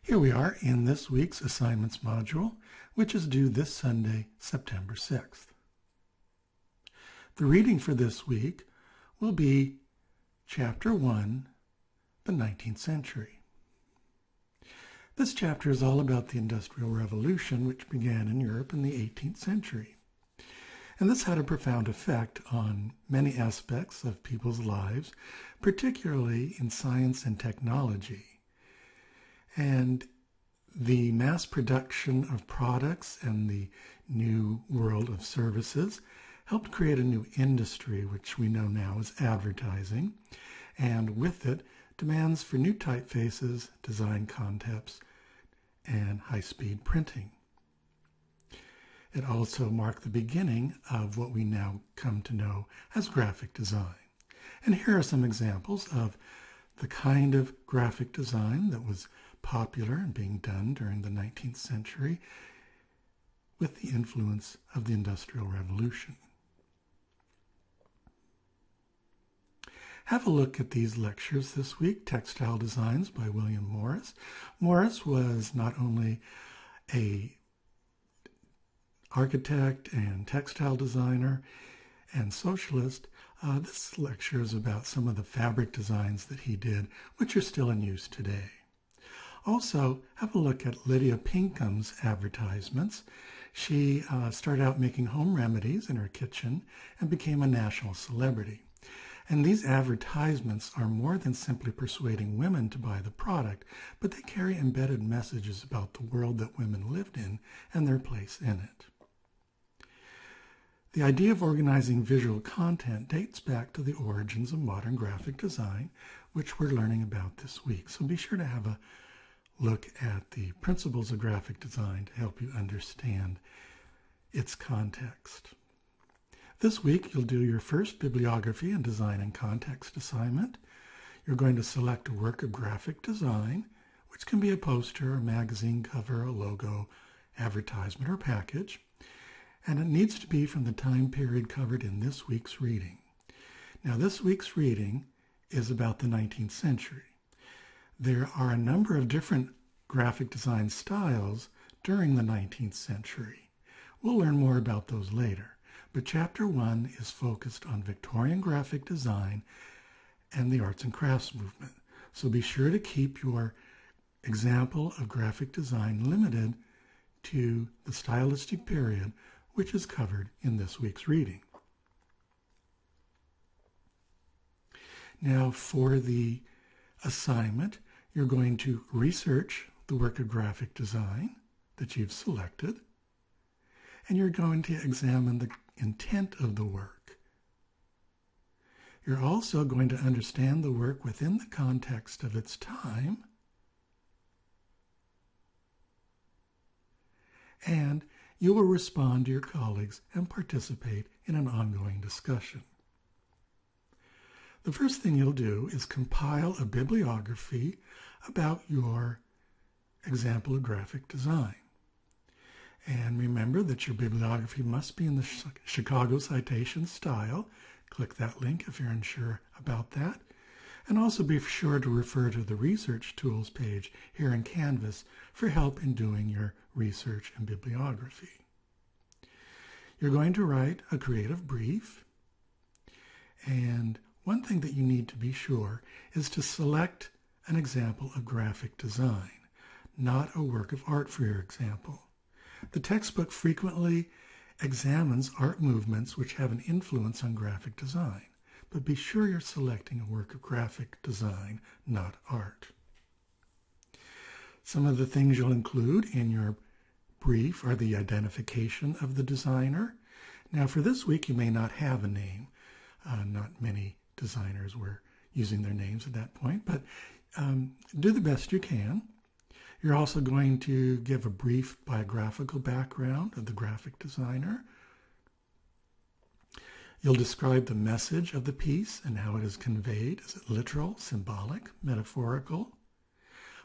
Here we are in this week's assignments module, which is due this Sunday, September 6th. The reading for this week will be Chapter 1, the 19th Century. This chapter is all about the Industrial Revolution, which began in Europe in the 18th century. And this had a profound effect on many aspects of people's lives, particularly in science and technology. And the mass production of products and the new world of services helped create a new industry, which we know now as advertising, and with it, demands for new typefaces, design concepts, and high-speed printing. It also marked the beginning of what we now come to know as graphic design. And here are some examples of the kind of graphic design that was popular and being done during the 19th century with the influence of the Industrial Revolution. Have a look at these lectures this week, Textile Designs by William Morris. Morris was not only an architect and textile designer and socialist. This lecture is about some of the fabric designs that he did, which are still in use today. Also, have a look at Lydia Pinkham's advertisements. She started out making home remedies in her kitchen and became a national celebrity. And these advertisements are more than simply persuading women to buy the product, but they carry embedded messages about the world that women lived in and their place in it. The idea of organizing visual content dates back to the origins of modern graphic design, which we're learning about this week. So be sure to have a look at the principles of graphic design to help you understand its context. This week, you'll do your first bibliography and design and context assignment. You're going to select a work of graphic design, which can be a poster, a magazine cover, a logo, advertisement, or package. And it needs to be from the time period covered in this week's reading. Now, this week's reading is about the 19th century. There are a number of different graphic design styles during the 19th century. We'll learn more about those later, but Chapter 1 is focused on Victorian graphic design and the arts and crafts movement. So be sure to keep your example of graphic design limited to the stylistic period, which is covered in this week's reading. Now, for the assignment, you're going to research the work of graphic design that you've selected, and you're going to examine the intent of the work. You're also going to understand the work within the context of its time, and you will respond to your colleagues and participate in an ongoing discussion. The first thing you'll do is compile a bibliography about your example of graphic design. And remember that your bibliography must be in the Chicago Citation style. Click that link if you're unsure about that. And also be sure to refer to the Research Tools page here in Canvas for help in doing your research and bibliography. You're going to write a creative brief, and one thing that you need to be sure is to select an example of graphic design, not a work of art for your example. The textbook frequently examines art movements which have an influence on graphic design, but be sure you're selecting a work of graphic design, not art. Some of the things you'll include in your brief are the identification of the designer. Now, for this week, you may not have a name. Not many designers were using their names at that point, but do the best you can. You're also going to give a brief biographical background of the graphic designer. You'll describe the message of the piece and how it is conveyed. Is it literal, symbolic, metaphorical?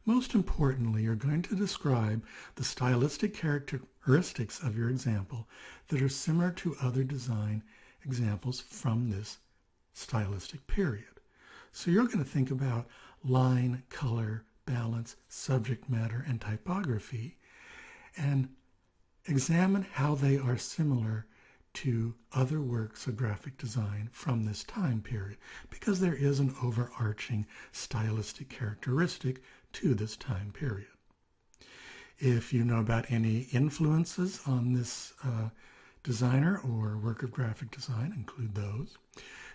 Most importantly, you're going to describe the stylistic characteristics of your example that are similar to other design examples from this stylistic period. So you're going to think about line, color, balance, subject matter, and typography, and examine how they are similar to other works of graphic design from this time period, because there is an overarching stylistic characteristic to this time period. If you know about any influences on this designer or work of graphic design, include those.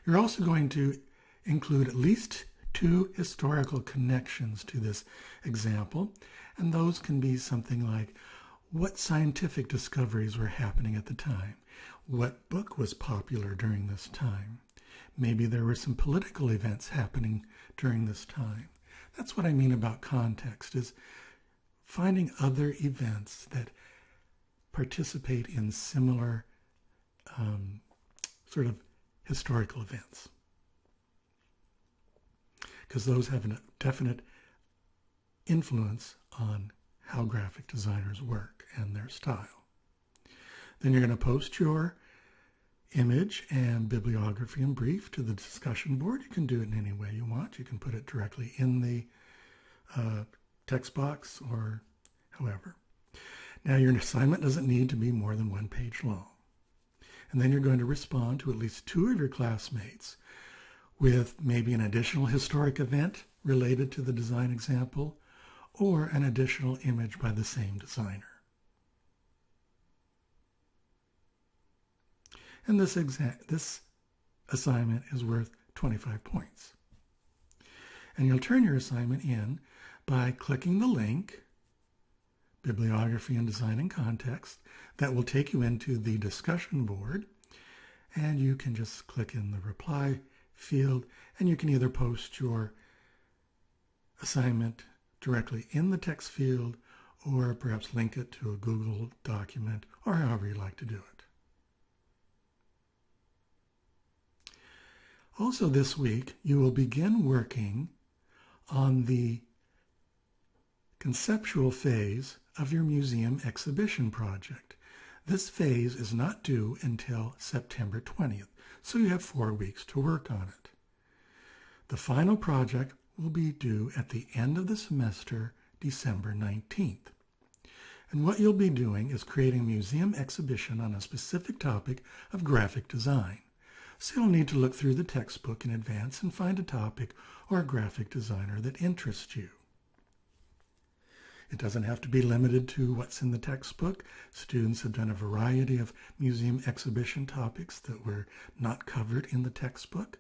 You're also going to include at least 2 historical connections to this example, and those can be something like what scientific discoveries were happening at the time, what book was popular during this time, maybe there were some political events happening during this time. That's what I mean about context, is finding other events that participate in similar sort of historical events, because those have a definite influence on how graphic designers work and their style. Then you're going to post your image and bibliography and brief to the discussion board. You can do it in any way you want. You can put it directly in the text box or however. Now your assignment doesn't need to be more than 1 page long. And then you're going to respond to at least 2 of your classmates with maybe an additional historic event related to the design example or an additional image by the same designer. And this assignment is worth 25 points. And you'll turn your assignment in by clicking the link, Bibliography and Design in Context, that will take you into the discussion board, and you can just click in the reply field, and you can either post your assignment directly in the text field or perhaps link it to a Google document or however you like to do it. Also this week, you will begin working on the conceptual phase of your museum exhibition project. This phase is not due until September 20th, so you have 4 weeks to work on it. The final project will be due at the end of the semester, December 19th. And what you'll be doing is creating a museum exhibition on a specific topic of graphic design. So you'll need to look through the textbook in advance and find a topic or a graphic designer that interests you. It doesn't have to be limited to what's in the textbook. Students have done a variety of museum exhibition topics that were not covered in the textbook.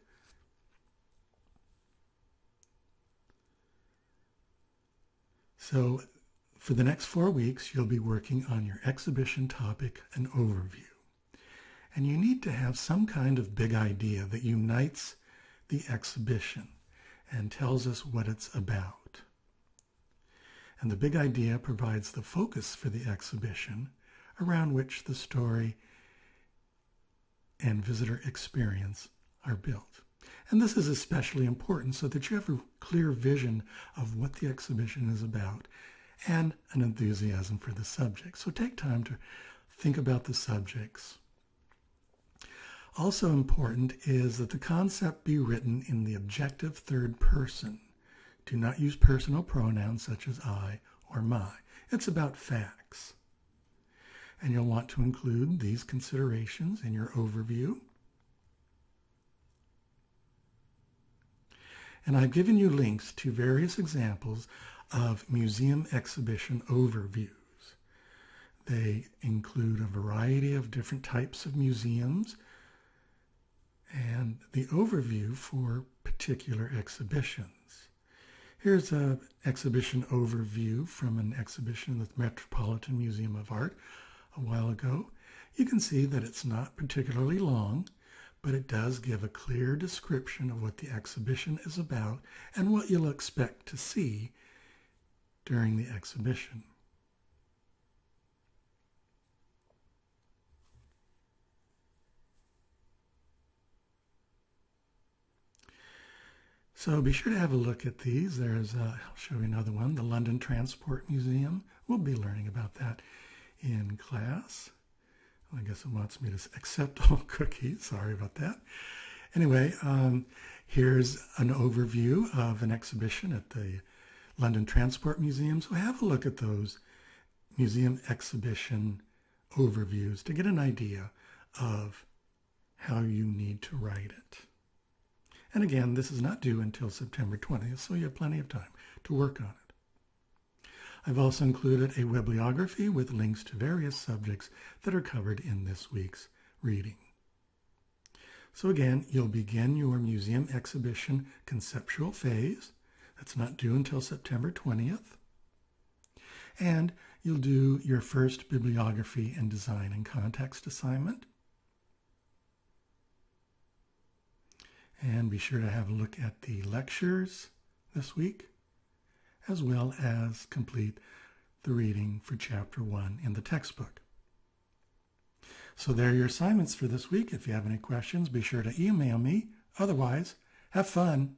So for the next 4 weeks, you'll be working on your exhibition topic and overview. And you need to have some kind of big idea that unites the exhibition and tells us what it's about. And the big idea provides the focus for the exhibition around which the story and visitor experience are built. And this is especially important so that you have a clear vision of what the exhibition is about and an enthusiasm for the subject. So take time to think about the subjects. Also important is that the concept be written in the objective third person. Do not use personal pronouns such as I or my. It's about facts. And you'll want to include these considerations in your overview. And I've given you links to various examples of museum exhibition overviews. They include a variety of different types of museums and the overview for particular exhibitions. Here's an exhibition overview from an exhibition at the Metropolitan Museum of Art a while ago. You can see that it's not particularly long, but it does give a clear description of what the exhibition is about and what you'll expect to see during the exhibition. So be sure to have a look at these. I'll show you another one, the London Transport Museum. We'll be learning about that in class. I guess it wants me to accept all cookies. Sorry about that. Anyway, here's an overview of an exhibition at the London Transport Museum, so have a look at those museum exhibition overviews to get an idea of how you need to write it. And again, this is not due until September 20th, so you have plenty of time to work on it. I've also included a bibliography with links to various subjects that are covered in this week's reading. So again, you'll begin your museum exhibition conceptual phase. That's not due until September 20th. And you'll do your first bibliography and design and context assignment. And be sure to have a look at the lectures this week, as well as complete the reading for Chapter 1 in the textbook. So there are your assignments for this week. If you have any questions, be sure to email me. Otherwise, have fun.